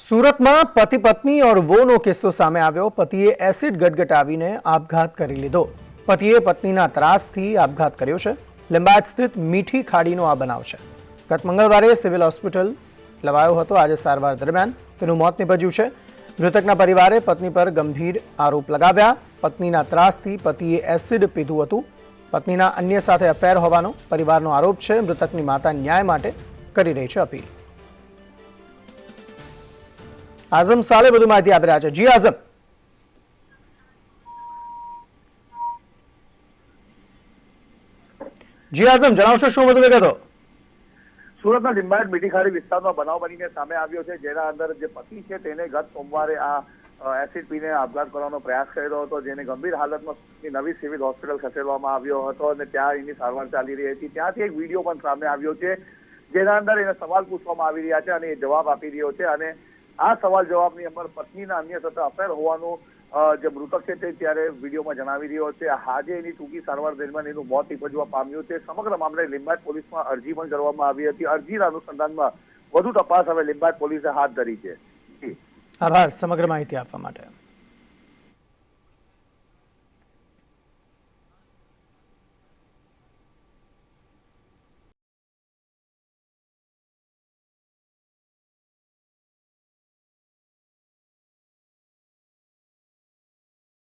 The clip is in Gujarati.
सूरतમાં पति पत्नी और वोनो किस्सो सामे આવ્યો। પતિએ એસિડ ગટગટાવીને આપઘાત કરી લીધો। પતિએ પત્નીના ત્રાસથી આપઘાત કર્યો છે। લીંબાયત સ્થિત મીઠી ખાડીનો આ બનાવ છે। ગત મંગળવારે સિવિલ હોસ્પિટલ લવાયો હતો। આજે સારવાર દરમિયાન તેનું મોત નીપજ્યું છે। મૃતકના પરિવારે પત્ની પર ગંભીર આરોપ લગાવ્યા। પત્નીના ત્રાસથી પતિએ એસિડ પીધું હતું। પત્નીના અન્ય સાથે અફેર હોવાનો પરિવારનો આરોપ છે। મૃતકની માતા ન્યાય માટે કરી રહી છે અપીલ। आजम साले વધુ માહિતી આપી રહ્યા છે। જી આઝમ, જણાવશો શું વધુ વિગતો? સુરતના લીંબાયત મીઠી ખાડી વિસ્તારમાં બનાવ બનીને સામે આવ્યો છે, જેના અંદર જે પતિ છે તેને ગત સોમવારે આ એસિડ પીને આપઘાત કરવાનો પ્રયાસ કર્યો હતો, જેને ગંભીર હાલતમાં નવી સિવિલ હોસ્પિટલ ખસેડવામાં આવ્યો હતો અને ત્યાં એની સારવાર ચાલી રહી હતી। ત્યાંથી એક વિડીયો પણ સામે આવ્યો છે, જેના અંદર એને સવાલ પૂછવામાં આવી રહ્યા છે અને એ જવાબ આપી રહ્યો છે અને આ સવાલ જવાબની અંદર પત્નીના અન્ય સાથે અફેર હોવાનું જે મૃતક છે તે ત્યારે વિડીયોમાં જણાવી રહ્યો છે। આજે એની ટૂંકી સારવાર દરમિયાન એનું મોત નીપજવા પામ્યું છે। સમગ્ર મામલે લીંબાયત પોલીસમાં અરજી પણ કરવામાં આવી હતી। અરજીના અનુસંધાનમાં વધુ તપાસ હવે લીંબાયત પોલીસે હાથ ધરી છે। આભાર સમગ્ર માહિતી આપવા માટે।